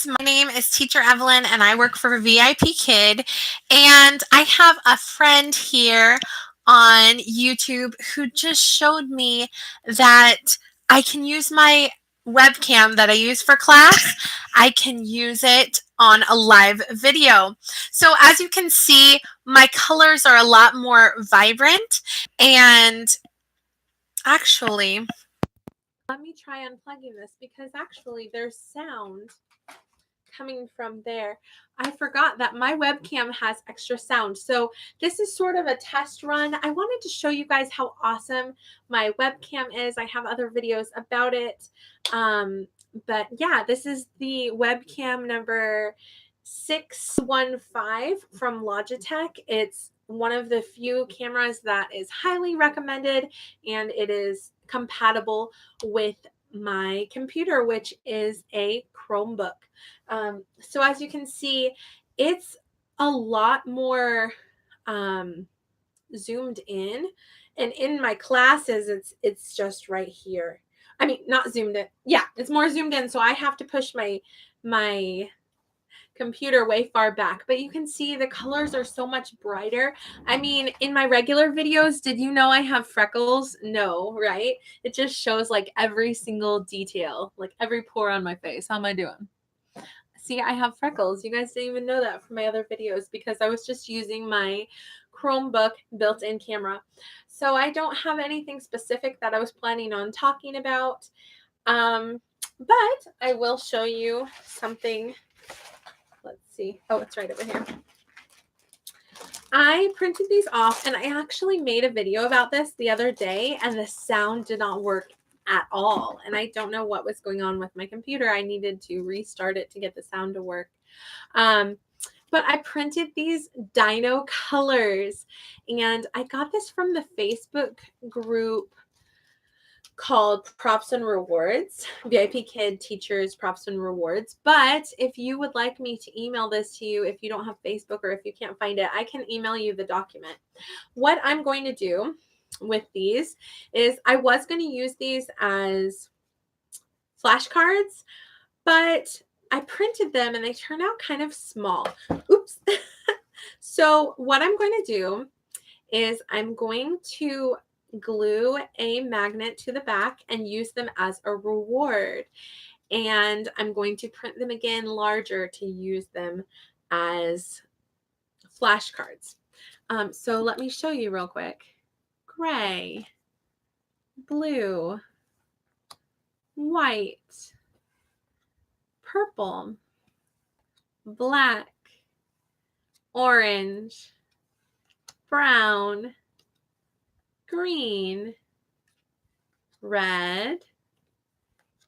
guys, my name is Teacher Evelyn and I work for VIP Kid, and I have a friend here on YouTube who just showed me that I can use my webcam that I use for class. I can use it on a live video. So as you can see, my colors are a lot more vibrant, and actually, let me try unplugging this because actually there's sound coming from there. I forgot that my webcam has extra sound. So this is sort of a test run. I wanted to show you guys how awesome my webcam is. I have other videos about it. But yeah, this is the webcam number 615 from Logitech. It's one of the few cameras that is highly recommended, and it is compatible with my computer, which is a Chromebook. So as you can see, it's a lot more zoomed in, and in my classes, it's just right here. I mean, not zoomed in. Yeah, it's more zoomed in, so I have to push my computer way far back, but you can see the colors are so much brighter. I mean, in my regular videos, did you know I have freckles? No, right? It just shows like every single detail, like every pore on my face. How am I doing? See, I have freckles. You guys didn't even know that from my other videos because I was just using my Chromebook built-in camera. So I don't have anything specific that I was planning on talking about. But I will show you something. Let's see. Oh, it's right over here. I printed these off, and I actually made a video about this the other day, and the sound did not work at all. And I don't know what was going on with my computer. I needed to restart it to get the sound to work. But I printed these dino colors, and I got this from the Facebook group called Props and Rewards, VIP Kid Teachers Props and Rewards. But if you would like me to email this to you, if you don't have Facebook or if you can't find it, I can email you the document. What I'm going to do with these is I was going to use these as flashcards, but I printed them and they turned out kind of small. Oops. So what I'm going to do is I'm going to glue a magnet to the back and use them as a reward. And I'm going to print them again larger to use them as flashcards. So let me show you real quick. Gray, blue, white, purple, black, orange, brown, green, red,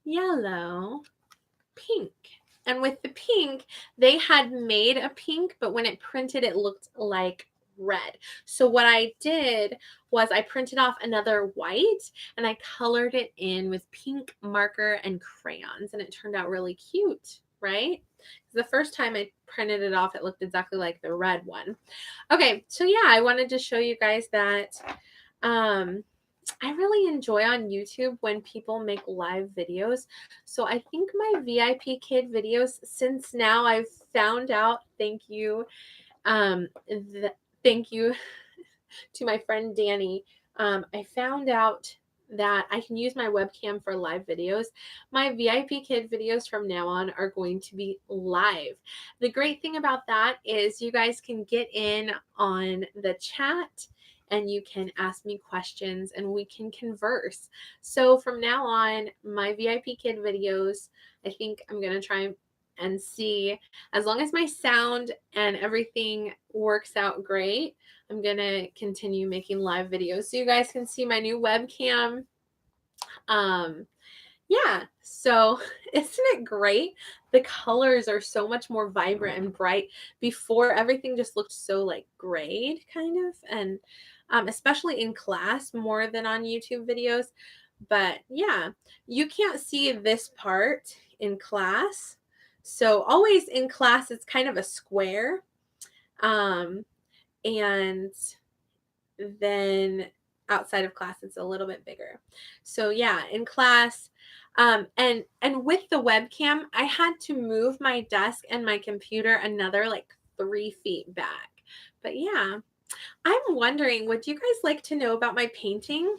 yellow, pink. And with the pink, they had made a pink, but when it printed, it looked like red. So what I did was I printed off another white and I colored it in with pink marker and crayons, and it turned out really cute, right? The first time I printed it off, it looked exactly like the red one. Okay, so yeah, I wanted to show you guys that I really enjoy on YouTube when people make live videos. So I think my VIP Kid videos, since now I've found out, thank you to my friend Danny. I found out that I can use my webcam for live videos. My VIP Kid videos from now on are going to be live. The great thing about that is you guys can get in on the chat and you can ask me questions and we can converse. So from now on, my VIP Kid videos, I think I'm going to try and see, as long as my sound and everything works out great, I'm going to continue making live videos so you guys can see my new webcam. Yeah, so isn't it great? The colors are so much more vibrant and bright. Before, everything just looked so like grayed kind of, and especially in class more than on YouTube videos. But yeah, you can't see this part in class. So always in class, it's kind of a square. And then outside of class, it's a little bit bigger. So yeah, in class, And with the webcam, I had to move my desk and my computer another like 3 feet back. But yeah, I'm wondering, would you guys like to know about my painting?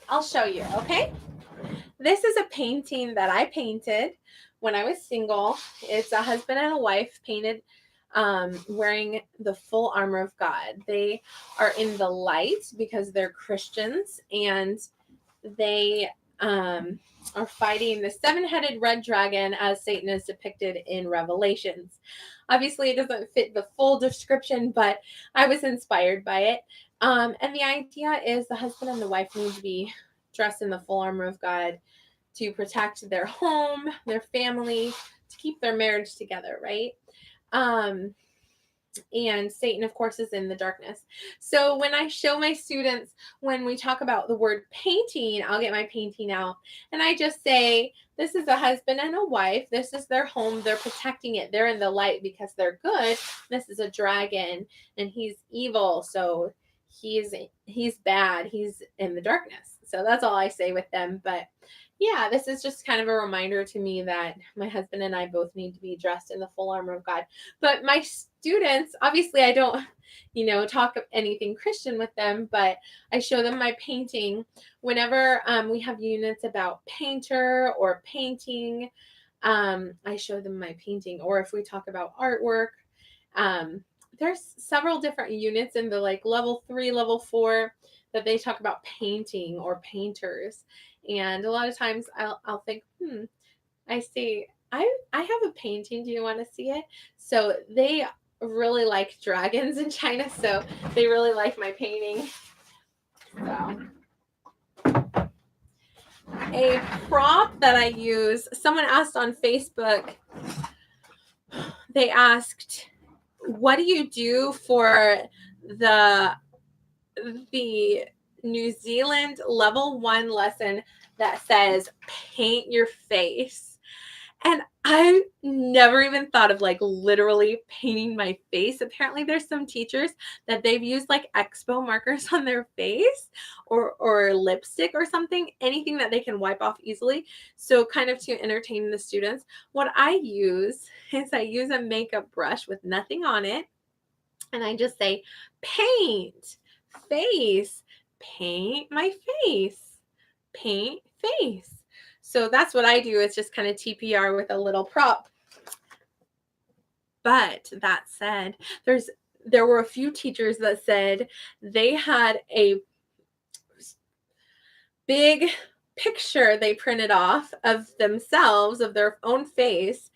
I'll show you, okay? This is a painting that I painted when I was single. It's a husband and a wife painted wearing the full armor of God. They are in the light because they're Christians, and they are fighting the seven-headed red dragon as Satan is depicted in Revelations. Obviously, it doesn't fit the full description, but I was inspired by it. And the idea is the husband and the wife need to be dressed in the full armor of God to protect their home, their family, to keep their marriage together, right? And Satan, of course, is in the darkness. So when I show my students, when we talk about the word painting, I'll get my painting out and I just say, this is a husband and a wife. This is their home. They're protecting it. They're in the light because they're good. This is a dragon and he's evil. So he's bad. He's in the darkness. So that's all I say with them. But yeah, this is just kind of a reminder to me that my husband and I both need to be dressed in the full armor of God. But my students, obviously, I don't, talk anything Christian with them, but I show them my painting whenever we have units about painter or painting. I show them my painting, or if we talk about artwork, there's several different units in the like level 3, level 4 that they talk about painting or painters. And a lot of times I'll think, I see, I have a painting. Do you want to see it? So they really like dragons in China, so they really like my painting. So a prop that I use, someone asked on Facebook, they asked, what do you do for the New Zealand level 1 lesson that says paint your face? And I never even thought of like literally painting my face. Apparently there's some teachers that they've used like expo markers on their face or lipstick or something, anything that they can wipe off easily. So kind of to entertain the students, what I use is I use a makeup brush with nothing on it. And I just say, paint, face, paint my face, paint face. So that's what I do. It's just kind of TPR with a little prop. But that said, there were a few teachers that said they had a big picture they printed off of themselves, of their own face.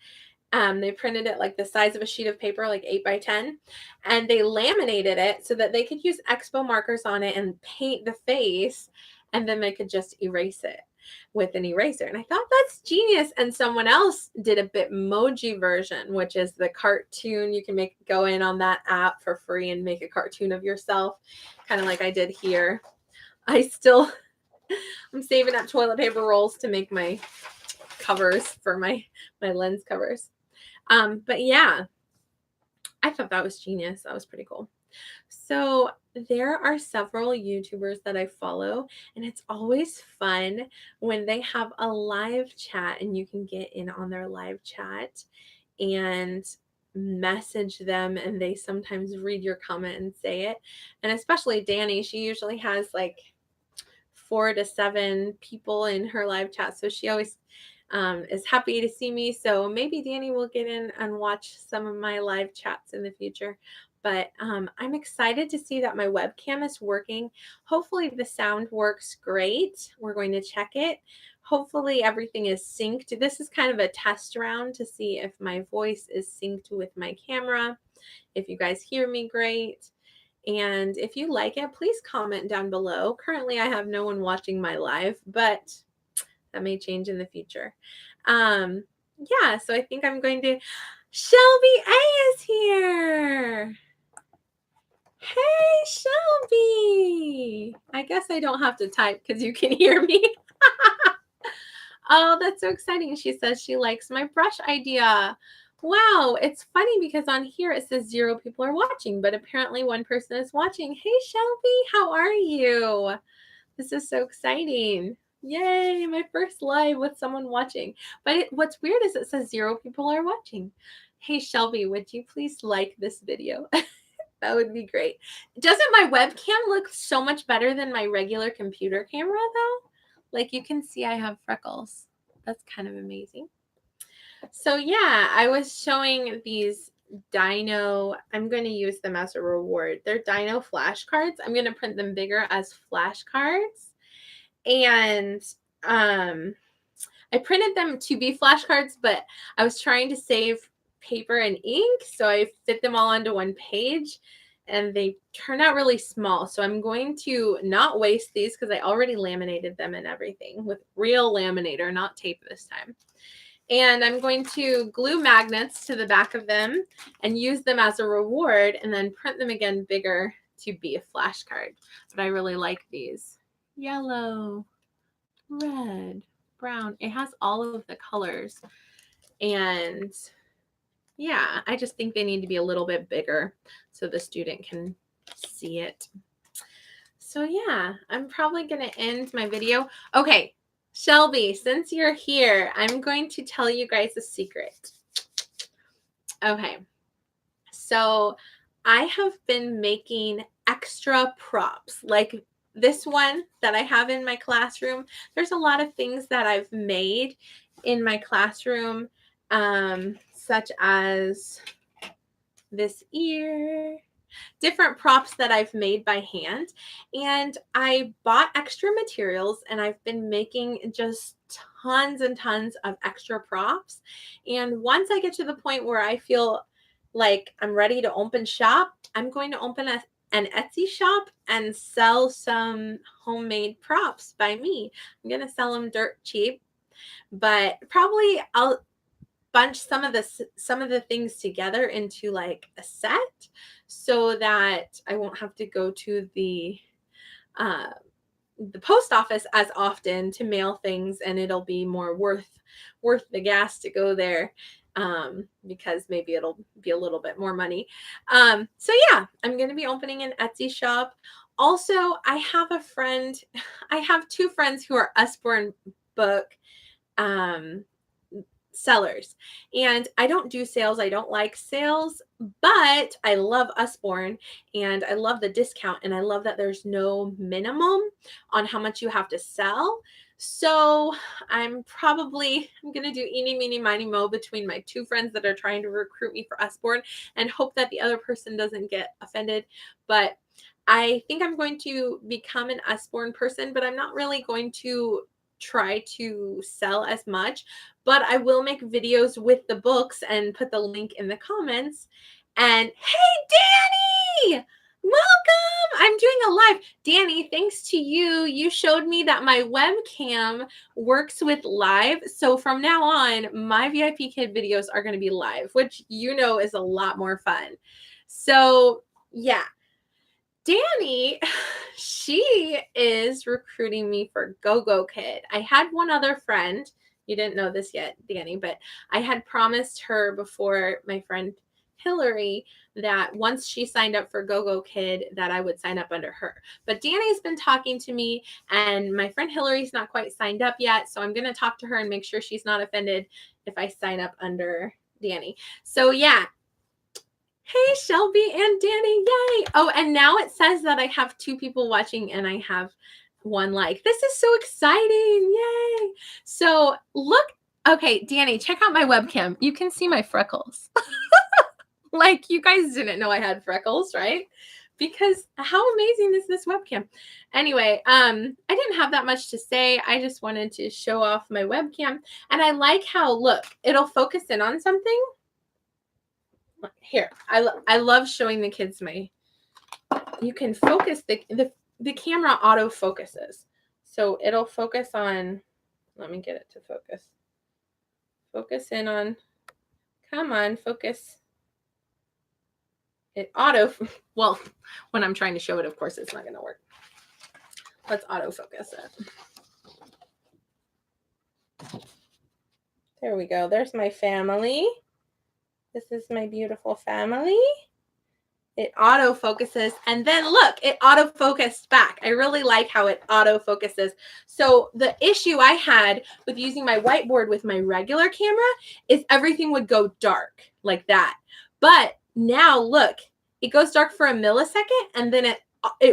They printed it like the size of a sheet of paper, like 8 by 10, and they laminated it so that they could use expo markers on it and paint the face, and then they could just erase it with an eraser. And I thought that's genius. And someone else did a Bitmoji version, which is the cartoon. You can go in on that app for free and make a cartoon of yourself, kind of like I did here. I'm saving up toilet paper rolls to make my covers for my lens covers. But yeah, I thought that was genius. That was pretty cool. So there are several YouTubers that I follow, and it's always fun when they have a live chat and you can get in on their live chat and message them, and they sometimes read your comment and say it. And especially Danny, she usually has like 4 to 7 people in her live chat, so she always is happy to see me. So maybe Danny will get in and watch some of my live chats in the future. But I'm excited to see that my webcam is working. Hopefully the sound works great. We're going to check it. Hopefully everything is synced. This is kind of a test round to see if my voice is synced with my camera, if you guys hear me great. And if you like it, please comment down below. Currently, I have no one watching my live, but that may change in the future. Yeah, so I think I'm going to... Shelby A is here. Hey, Shelby. I guess I don't have to type because you can hear me. Oh, that's so exciting. She says she likes my brush idea. Wow, it's funny because on here it says 0 people are watching, but apparently 1 person is watching. Hey, Shelby, how are you? This is so exciting. Yay, my first live with someone watching. But what's weird is it says 0 people are watching. Hey, Shelby, would you please like this video? That would be great. Doesn't my webcam look so much better than my regular computer camera, though? Like, you can see I have freckles. That's kind of amazing. So, yeah, I was showing these Dino. I'm going to use them as a reward. They're Dino flashcards. I'm going to print them bigger as flashcards. And I printed them to be flashcards, but I was trying to save paper and ink, so I fit them all onto one page, and they turned out really small. So I'm going to not waste these because I already laminated them and everything with real laminator, not tape this time. And I'm going to glue magnets to the back of them and use them as a reward, and then print them again bigger to be a flashcard. But I really like these. Yellow, red, brown. It has all of the colors. And yeah, I just think they need to be a little bit bigger so the student can see it. So yeah, I'm probably going to end my video. Okay, Shelby, since you're here, I'm going to tell you guys a secret. Okay, so I have been making extra props, like this one that I have in my classroom. There's a lot of things that I've made in my classroom, such as this ear, different props that I've made by hand. And I bought extra materials, and I've been making just tons and tons of extra props. And once I get to the point where I feel like I'm ready to open shop, I'm going to open an Etsy shop and sell some homemade props by me. I'm going to sell them dirt cheap, but probably I'll bunch some of the things together into like a set so that I won't have to go to the post office as often to mail things, and it'll be more worth the gas to go there, because maybe it'll be a little bit more money. So yeah, I'm going to be opening an Etsy shop. Also, I have two friends who are Usborne book sellers, and I don't do sales. I don't like sales, but I love Usborne, and I love the discount, and I love that there's no minimum on how much you have to sell. So I'm going to do eeny, meeny, miny, mo between my two friends that are trying to recruit me for Usborne, and hope that the other person doesn't get offended. But I think I'm going to become an Usborne person, but I'm not really going to try to sell as much, but I will make videos with the books and put the link in the comments. And hey, Danny, welcome. I'm doing a live. Danny, thanks to you, you showed me that my webcam works with live. So from now on, my VIP Kid videos are going to be live, which you know is a lot more fun. So yeah, Danny, she is recruiting me for Go-Go Kid. I had one other friend. You didn't know this yet, Danny, but I had promised her before, my friend Hillary, that once she signed up for Go-Go Kid, that I would sign up under her. But Danny's been talking to me, and my friend Hillary's not quite signed up yet, so I'm going to talk to her and make sure she's not offended if I sign up under Danny. So yeah. Hey, Shelby and Danny, yay. Oh, and now it says that I have 2 people watching and I have 1 like. This is so exciting, yay. So look, okay, Danny, check out my webcam. You can see my freckles. Like, you guys didn't know I had freckles, right? Because how amazing is this webcam? Anyway, I didn't have that much to say. I just wanted to show off my webcam. And I like how, look, it'll focus in on something. Here, I love showing the kids you can focus, the camera auto focuses. So it'll focus on, let me get it to focus. Focus in on, come on, focus. It well, when I'm trying to show it, of course, it's not going to work. Let's autofocus it. There we go. There's my family. This is my beautiful family. it auto focuses, and then look, it auto focused back. I really like how it auto focuses. So the issue I had with using my whiteboard with my regular camera is everything would go dark like that. But now look, it goes dark for a millisecond and then it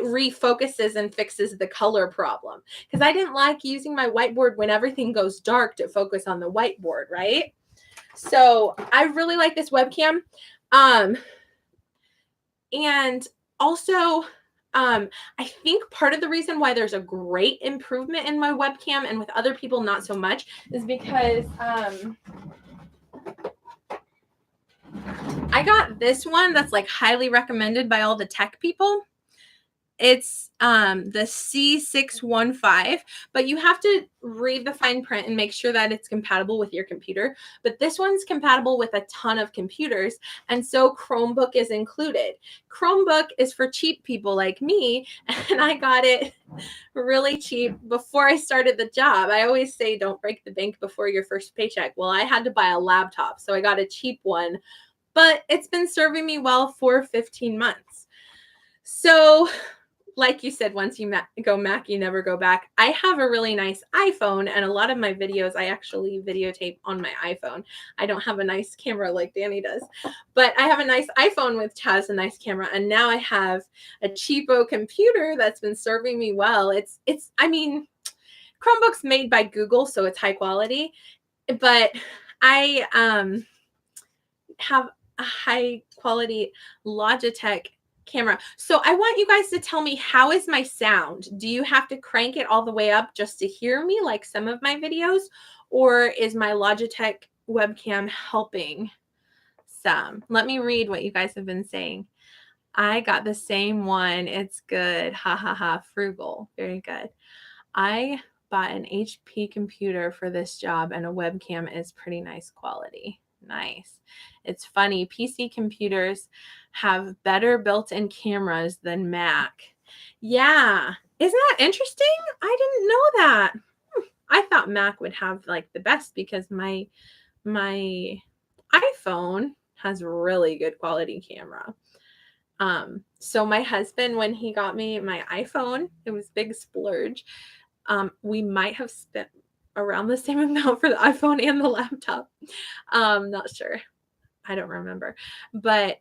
refocuses and fixes the color problem. Because I didn't like using my whiteboard when everything goes dark to focus on the whiteboard, right? So I really like this webcam. And also, I think part of the reason why there's a great improvement in my webcam and with other people not so much is because I got this one that's like highly recommended by all the tech people. It's the C615, but you have to read the fine print and make sure that it's compatible with your computer. But this one's compatible with a ton of computers, and so Chromebook is included. Chromebook is for cheap people like me, and I got it really cheap before I started the job. I always say don't break the bank before your first paycheck. Well, I had to buy a laptop, so I got a cheap one, but it's been serving me well for 15 months. So like you said, once you go Mac, you never go back. I have a really nice iPhone, and a lot of my videos I actually videotape on my iPhone. I don't have a nice camera like Danny does, but I have a nice iPhone which has a nice camera, and now I have a cheapo computer that's been serving me well. I mean, Chromebook's made by Google, so it's high quality, but I have a high quality Logitech camera. So I want you guys to tell me, how is my sound? Do you have to crank it all the way up just to hear me like some of my videos? Or is my Logitech webcam helping some? Let me read what you guys have been saying. I got the same one. It's good. Ha ha ha. Frugal. Very good. I bought an HP computer for this job, and a webcam is pretty nice quality. Nice. It's funny, PC computers have better built-in cameras than Mac. Yeah. Isn't that interesting? I didn't know that. I thought Mac would have like the best because my iPhone has really good quality camera. So my husband, when he got me my iPhone, it was big splurge. We might have spent around the same amount for the iPhone and the laptop. Not sure. I don't remember. But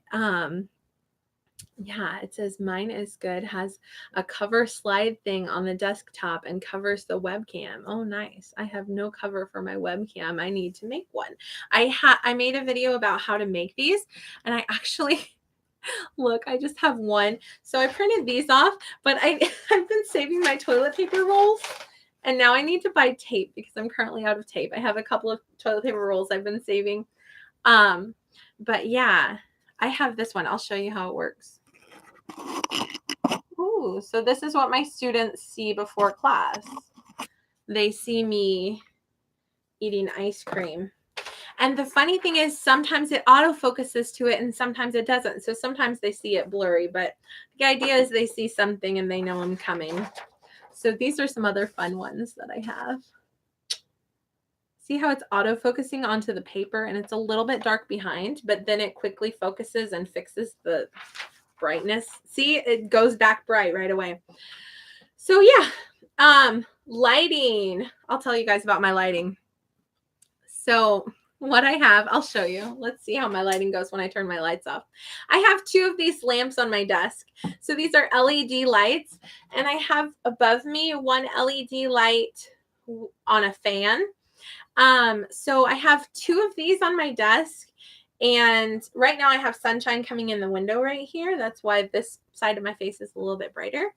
yeah, it says mine is good, has a cover slide thing on the desktop and covers the webcam. Oh, nice. I have no cover for my webcam. I need to make one. I made a video about how to make these, and I actually look, I just have one. So I printed these off, but I've been saving my toilet paper rolls, and now I need to buy tape because I'm currently out of tape. I have a couple of toilet paper rolls I've been saving. But yeah, I have this one. I'll show you how it works. Ooh, so this is what my students see before class. They see me eating ice cream. And the funny thing is, sometimes it autofocuses to it and sometimes it doesn't. So sometimes they see it blurry, but the idea is they see something and they know I'm coming. So these are some other fun ones that I have. See how it's autofocusing onto the paper, and it's a little bit dark behind, but then it quickly focuses and fixes the brightness. See, it goes back bright right away. So yeah, lighting. I'll tell you guys about my lighting. So what I have, I'll show you. Let's see how my lighting goes when I turn my lights off. I have two of these lamps on my desk. So these are LED lights, and I have above me one LED light on a fan. So I have two of these on my desk, and right now I have sunshine coming in the window right here. That's why this side of my face is a little bit brighter.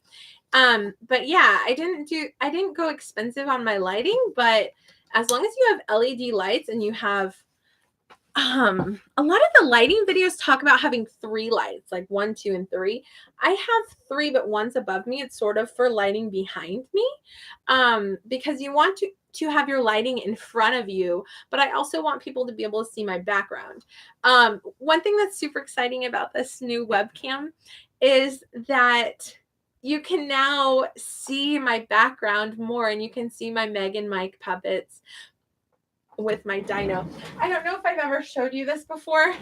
But yeah, I didn't go expensive on my lighting, but as long as you have LED lights and you have a lot of the lighting videos talk about having 3 lights, like 1, 2, and 3. I have 3, but one's above me. It's sort of for lighting behind me, because you want to have your lighting in front of you, but I also want people to be able to see my background. One thing that's super exciting about this new webcam is that you can now see my background more, and you can see my Meg and Mike puppets with my dino. I don't know if I've ever showed you this before.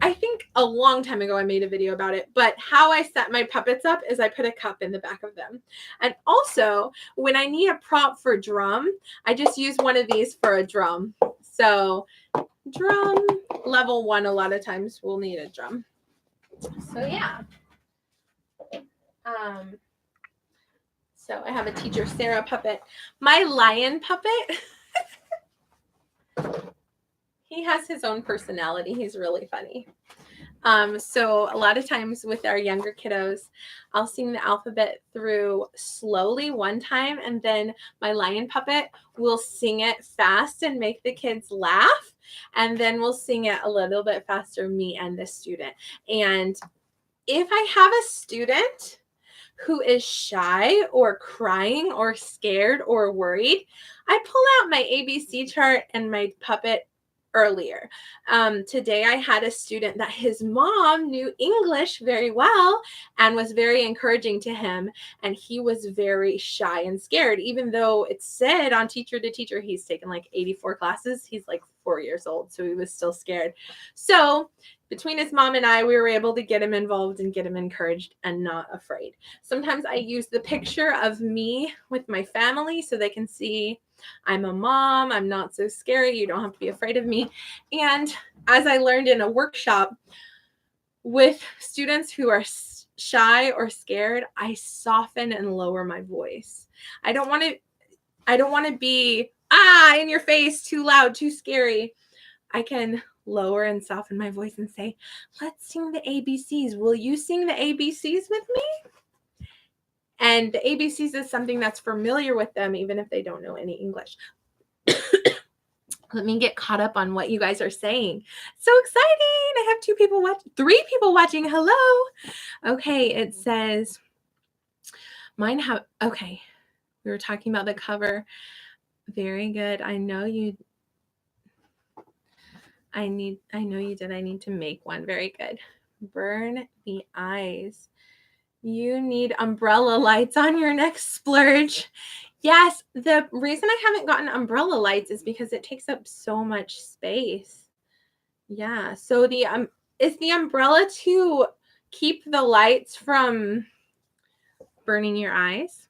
I think a long time ago I made a video about it, but how I set my puppets up is I put a cup in the back of them. And also, when I need a prop for drum, I just use one of these for a drum. So drum, level 1, a lot of times we'll need a drum. So yeah. So I have a Teacher Sarah puppet. My lion puppet, he has his own personality. He's really funny. So a lot of times with our younger kiddos, I'll sing the alphabet through slowly one time, and then my lion puppet will sing it fast and make the kids laugh. And then we'll sing it a little bit faster, me and the student. And if I have a student who is shy or crying or scared or worried, I pull out my ABC chart and my puppet earlier. Today I had a student that his mom knew English very well and was very encouraging to him, and he was very shy and scared, even though it said on Teacher to Teacher he's taken like 84 classes. He's like 4 years old, so he was still scared. So between his mom and I, we were able to get him involved and get him encouraged and not afraid. Sometimes I use the picture of me with my family so they can see I'm a mom. I'm not so scary. You don't have to be afraid of me. And as I learned in a workshop with students who are shy or scared, I soften and lower my voice. I don't want to be in your face, too loud, too scary. I can lower and soften my voice and say, let's sing the ABCs. Will you sing the ABCs with me? And the ABCs is something that's familiar with them, even if they don't know any English. Let me get caught up on what you guys are saying. So exciting. I have 3 people watching. Hello. Okay. It says okay. We were talking about the cover. Very good. I know you did. I need to make one. Very good. Burn the eyes. You need umbrella lights on your next splurge. Yes, the reason I haven't gotten umbrella lights is because it takes up so much space. Yeah, so is the umbrella to keep the lights from burning your eyes?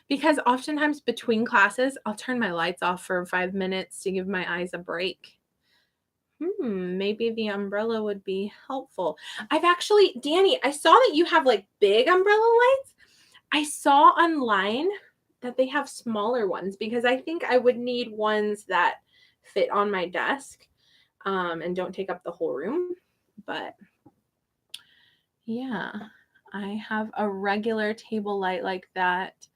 Because oftentimes between classes, I'll turn my lights off for 5 minutes to give my eyes a break. Maybe the umbrella would be helpful. Danny, I saw that you have like big umbrella lights. I saw online that they have smaller ones because I think I would need ones that fit on my desk and don't take up the whole room. But yeah, I have a regular table light like that.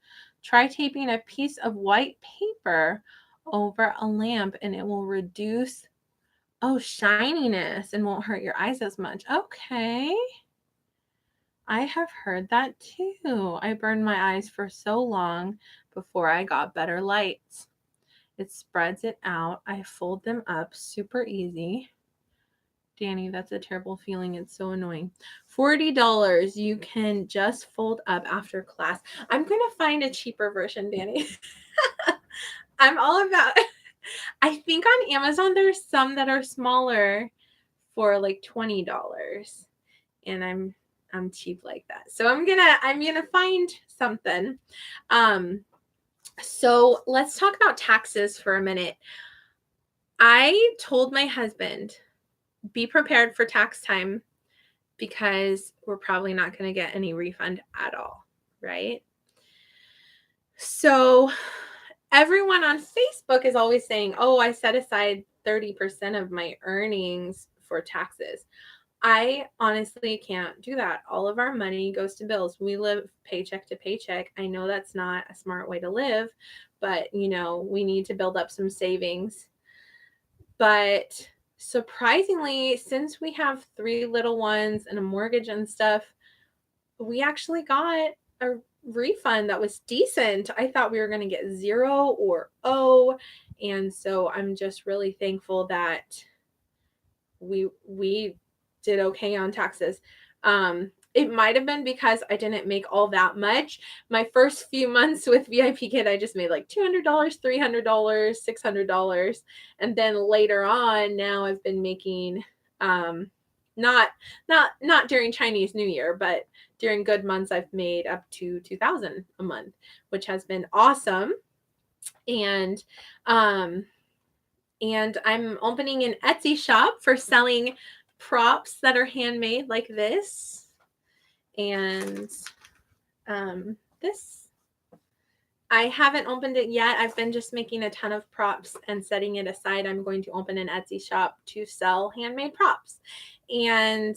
Try taping a piece of white paper over a lamp and it will reduce shininess and won't hurt your eyes as much. Okay. I have heard that too. I burned my eyes for so long before I got better lights. It spreads it out. I fold them up super easy. Danny, that's a terrible feeling. It's so annoying. $40. You can just fold up after class. I'm going to find a cheaper version, Danny. I'm all about I think on Amazon there's some that are smaller for like $20, and I'm cheap like that. So I'm gonna find something. So let's talk about taxes for a minute. I told my husband, be prepared for tax time because we're probably not going to get any refund at all, right? So everyone on Facebook is always saying, oh, I set aside 30% of my earnings for taxes. I honestly can't do that. All of our money goes to bills. We live paycheck to paycheck. I know that's not a smart way to live, but we need to build up some savings. But surprisingly, since we have 3 little ones and a mortgage and stuff, we actually got a refund that was decent. I thought we were going to get 0 or O. And so I'm just really thankful that we did okay on taxes. It might have been because I didn't make all that much. My first few months with VIP Kid, I just made like $200, $300, $600. And then later on, now I've been making Not during Chinese New Year, but during good months, I've made up to 2,000 a month, which has been awesome. And I'm opening an Etsy shop for selling props that are handmade like this. And this, I haven't opened it yet. I've been just making a ton of props and setting it aside. I'm going to open an Etsy shop to sell handmade props. And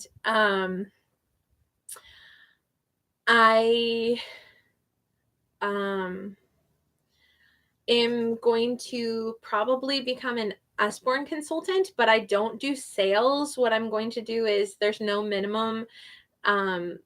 I am going to probably become an Usborne consultant, but I don't do sales. What I'm going to do is there's no minimum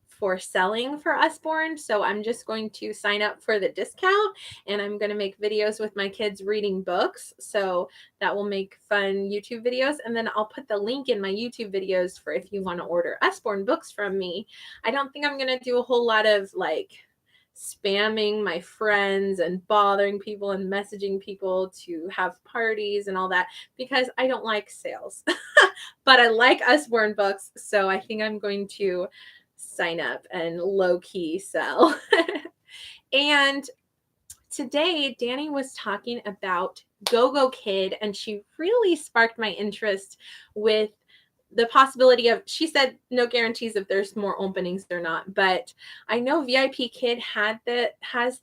for selling for Usborne. So I'm just going to sign up for the discount, and I'm going to make videos with my kids reading books. So that will make fun YouTube videos. And then I'll put the link in my YouTube videos for if you want to order Usborne books from me. I don't think I'm going to do a whole lot of like spamming my friends and bothering people and messaging people to have parties and all that, because I don't like sales. But I like Usborne books, so I think I'm going to sign up and low-key sell. And today, Danny was talking about Go-Go Kid, and she really sparked my interest with the possibility of, she said no guarantees if there's more openings or not, but I know VIP Kid has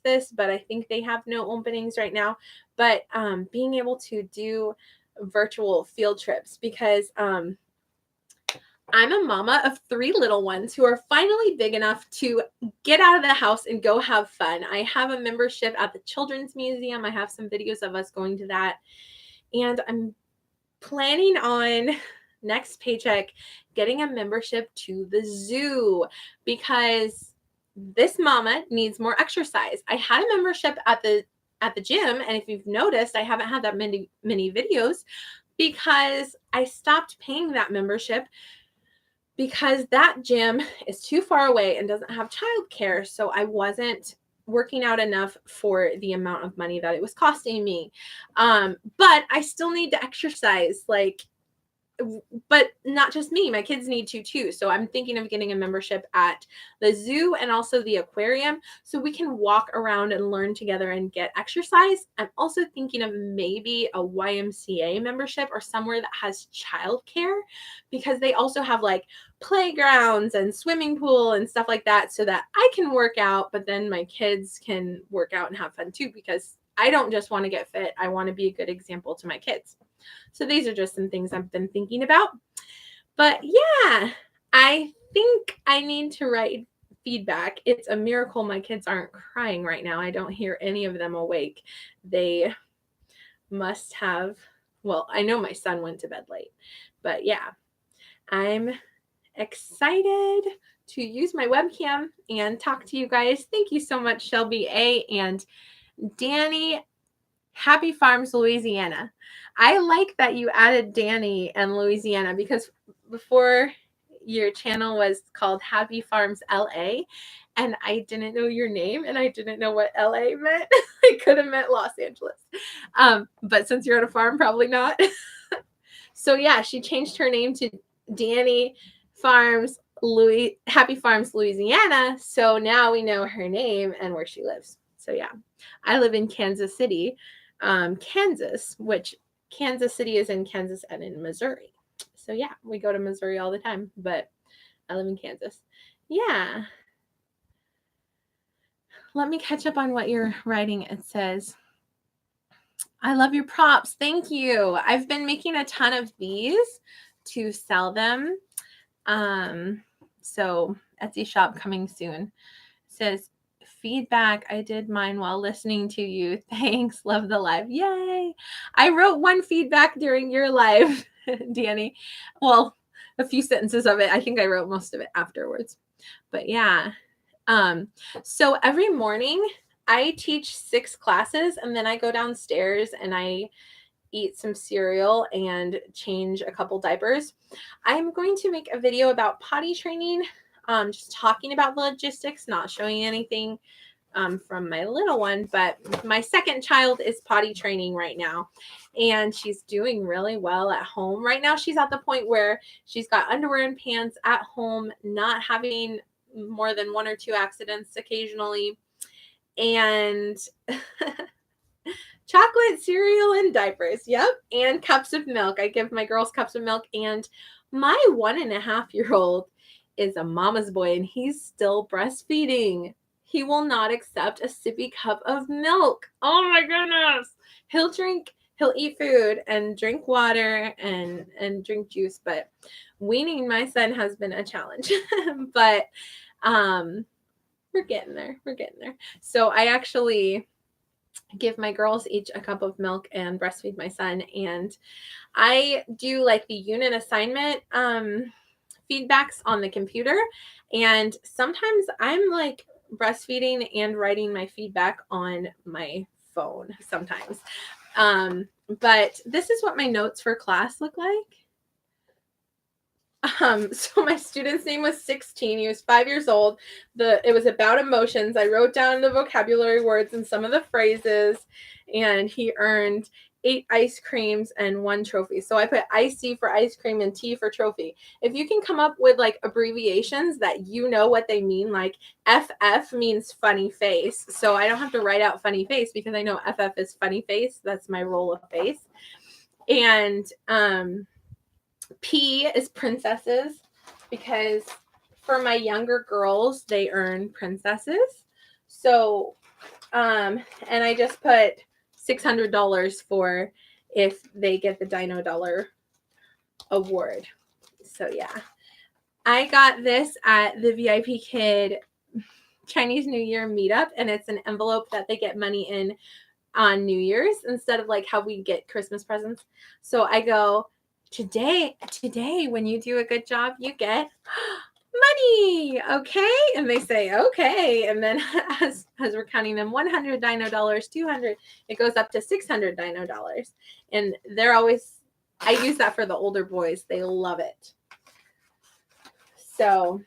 this, but I think they have no openings right now. But being able to do virtual field trips, because I'm a mama of 3 little ones who are finally big enough to get out of the house and go have fun. I have a membership at the Children's Museum. I have some videos of us going to that. And I'm planning on next paycheck getting a membership to the zoo, because this mama needs more exercise. I had a membership at the gym, and if you've noticed, I haven't had that many videos because I stopped paying that membership because that gym is too far away and doesn't have childcare. So I wasn't working out enough for the amount of money that it was costing me. But I still need to exercise, but not just me, my kids need to too. So I'm thinking of getting a membership at the zoo and also the aquarium so we can walk around and learn together and get exercise. I'm also thinking of maybe a YMCA membership or somewhere that has childcare, because they also have like playgrounds and swimming pool and stuff like that, so that I can work out, but then my kids can work out and have fun too, because I don't just want to get fit. I want to be a good example to my kids. So these are just some things I've been thinking about. But yeah, I think I need to write feedback. It's a miracle my kids aren't crying right now. I don't hear any of them awake. They must have, well, I know my son went to bed late. But yeah, I'm excited to use my webcam and talk to you guys. Thank you so much, Shelby A. and Danny. Happy Farms, Louisiana. I like that you added Danny and Louisiana, because before your channel was called Happy Farms LA, and I didn't know your name and I didn't know what LA meant. I could have meant Los Angeles. But since you're on a farm, probably not. So yeah, she changed her name to Danny Farms Happy Farms, Louisiana. So now we know her name and where she lives. So yeah, I live in Kansas City, Kansas, which Kansas City is in Kansas and in Missouri. So yeah, we go to Missouri all the time, but I live in Kansas. Yeah. Let me catch up on what you're writing. It says, I love your props. Thank you. I've been making a ton of these to sell them. So Etsy shop coming soon. It says, feedback. I did mine while listening to you. Thanks. Love the live. Yay. I wrote one feedback during your live, Danny. Well, a few sentences of it. I think I wrote most of it afterwards. But yeah. So every morning I teach 6 classes, and then I go downstairs and I eat some cereal and change a couple diapers. I'm going to make a video about potty training, just talking about the logistics, not showing anything from my little one, but my second child is potty training right now, and she's doing really well at home. Right now, she's at the point where she's got underwear and pants at home, not having more than 1 or 2 accidents occasionally, and chocolate, cereal, and diapers. Yep. And cups of milk. I give my girls cups of milk. And my 1.5-year-old is a mama's boy, and he's still breastfeeding. He will not accept a sippy cup of milk. Oh my goodness. He'll eat food and drink water and drink juice, but weaning my son has been a challenge. But we're getting there. We're getting there. So I actually give my girls each a cup of milk and breastfeed my son, and I do like the unit assignment feedbacks on the computer, and sometimes I'm like breastfeeding and writing my feedback on my phone sometimes. But this is what my notes for class look like. So my student's name was 16. He was 5 years old. It was about emotions. I wrote down the vocabulary words and some of the phrases, and he earned 8 ice creams and 1 trophy. So I put IC for ice cream and T for trophy. If you can come up with like abbreviations that you know what they mean, like FF means funny face. So I don't have to write out funny face because I know FF is funny face. That's my roll of face. And P is princesses, because for my younger girls, they earn princesses. So, and I just put $600 for if they get the Dino Dollar award. So yeah, I got this at the VIP Kid Chinese New Year meetup, and it's an envelope that they get money in on New Year's instead of like how we get Christmas presents. So I go, today when you do a good job, you get money, okay? And they say okay, and then as we're counting them, 100 Dino dollars, 200, it goes up to 600 Dino dollars, and they're always, I use that for the older boys. They love it. So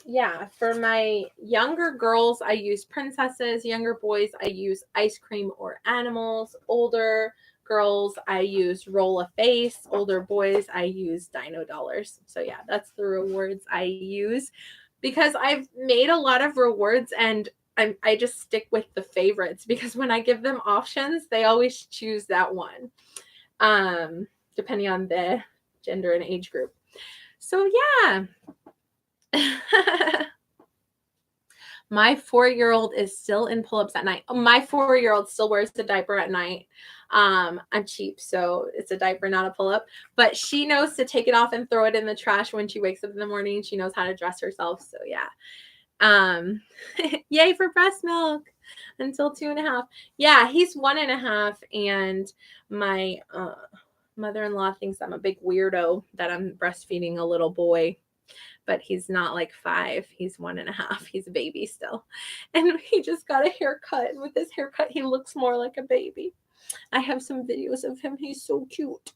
yeah, for my younger girls, I use princesses. Younger boys, I use ice cream or animals. Older girls, I use roll a face. Older boys, I use Dino dollars. So yeah, that's the rewards I use, because I've made a lot of rewards, and I just stick with the favorites, because when I give them options, they always choose that one, depending on the gender and age group. So yeah. My 4-year-old is still in pull-ups at night. My 4-year-old still wears the diaper at night. I'm cheap, so it's a diaper, not a pull-up. But she knows to take it off and throw it in the trash when she wakes up in the morning. She knows how to dress herself. So yeah. Yay for breast milk until 2.5. Yeah, he's 1.5, and my mother-in-law thinks I'm a big weirdo that I'm breastfeeding a little boy. But he's not like 5. He's 1.5. He's a baby still. And he just got a haircut. And with his haircut, he looks more like a baby. I have some videos of him. He's so cute.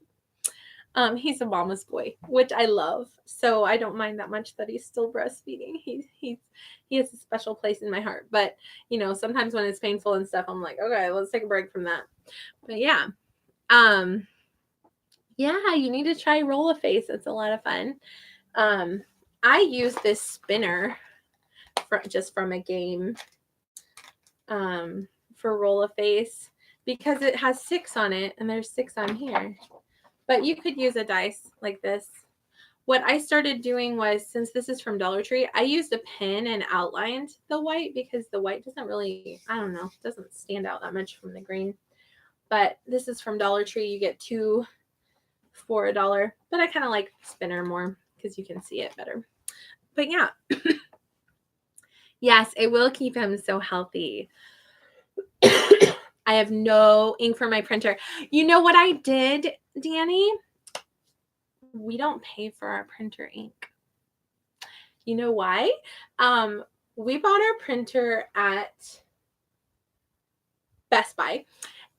He's a mama's boy, which I love. So I don't mind that much that he's still breastfeeding. He has a special place in my heart. But, you know, sometimes when it's painful and stuff, I'm like, okay, let's take a break from that. But yeah. Yeah, you need to try roll a face. It's a lot of fun. I use this spinner just from a game for roll a face, because it has 6 on it, and there's 6 on here. But you could use a dice like this. What I started doing was, since this is from Dollar Tree, I used a pen and outlined the white, because the white doesn't really, I don't know, doesn't stand out that much from the green. But this is from Dollar Tree. You get 2 for $1. But I kind of like spinner more because you can see it better. But yeah. Yes, it will keep him so healthy. I have no ink for my printer. You know what I did, Danny? We don't pay for our printer ink. You know why? We bought our printer at Best Buy,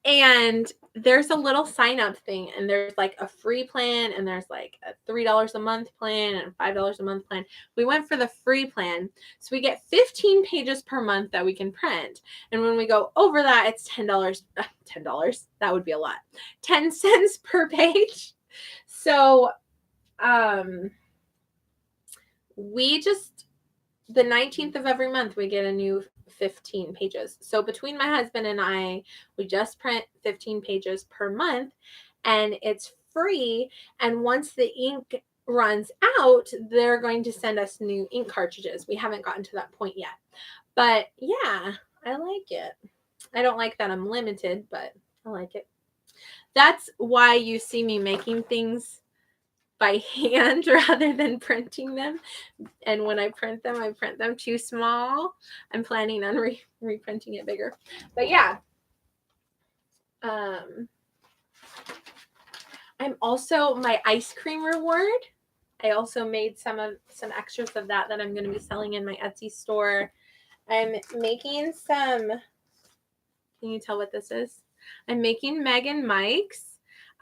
and there's a little sign up thing, and there's like a free plan, and there's like a $3 a month plan and a $5 a month plan. We went for the free plan. So we get 15 pages per month that we can print. And when we go over that, it's $10. $10. That would be a lot. 10 cents per page. So we just, the 19th of every month, we get a new 15 pages. So between my husband and I, we just print 15 pages per month, and it's free. And once the ink runs out, they're going to send us new ink cartridges. We haven't gotten to that point yet. But yeah, I like it. I don't like that I'm limited, but I like it. That's why you see me making things by hand rather than printing them. And when I print them too small. I'm planning on reprinting it bigger. But yeah. I'm also, my ice cream reward, I also made some extras of that I'm going to be selling in my Etsy store. I'm making some, can you tell what this is? I'm making Meg and Mike's.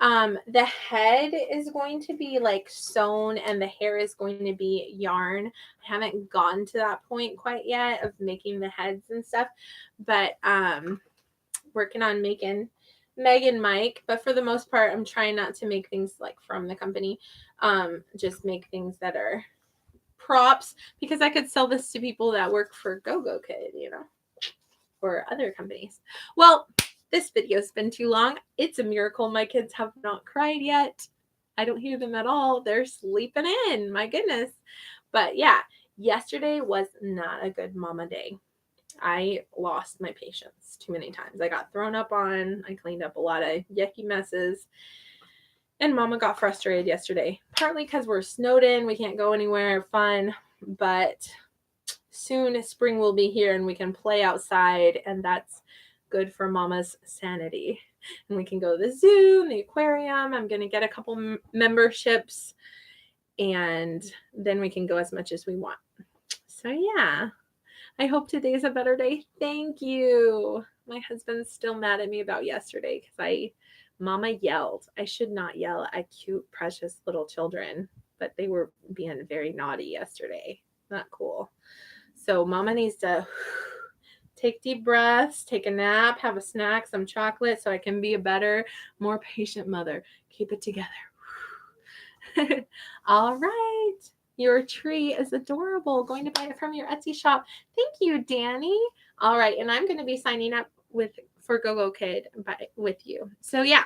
The head is going to be like sewn, and the hair is going to be yarn. I haven't gotten to that point quite yet of making the heads and stuff, but working on making Meg and Mike. But for the most part, I'm trying not to make things like from the company. Just make things that are props, because I could sell this to people that work for GoGo Kid, you know, or other companies. Well, this video's been too long. It's a miracle my kids have not cried yet. I don't hear them at all. They're sleeping in. My goodness. But yeah, yesterday was not a good mama day. I lost my patience too many times. I got thrown up on. I cleaned up a lot of yucky messes. And mama got frustrated yesterday. Partly because we're snowed in. We can't go anywhere fun. But soon spring will be here and we can play outside. And that's good for mama's sanity. And we can go to the zoo and the aquarium. I'm going to get a couple memberships, and then we can go as much as we want. So yeah, I hope today's a better day. Thank you. My husband's still mad at me about yesterday because mama yelled. I should not yell at cute, precious little children, but they were being very naughty yesterday. Not cool. So mama needs to take deep breaths, take a nap, have a snack, some chocolate, so I can be a better, more patient mother. Keep it together. All right. Your tree is adorable. Going to buy it from your Etsy shop. Thank you, Danny. All right. And I'm going to be signing up for GoGo Kid with you. So yeah.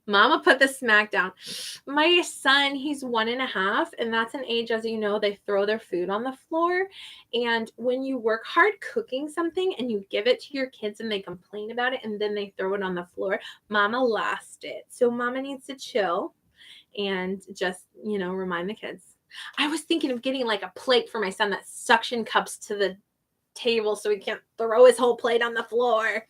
Mama put the smack down. My son, he's 1.5, and that's an age, as you know, they throw their food on the floor. And when you work hard cooking something and you give it to your kids and they complain about it and then they throw it on the floor, mama lost it. So mama needs to chill and just, you know, remind the kids. I was thinking of getting like a plate for my son that suction cups to the table so he can't throw his whole plate on the floor.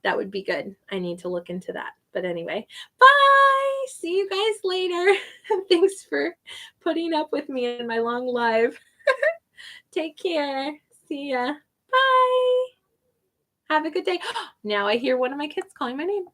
That would be good. I need to look into that. But anyway, bye. See you guys later. Thanks for putting up with me in my long live. Take care. See ya. Bye. Have a good day. Now I hear one of my kids calling my name.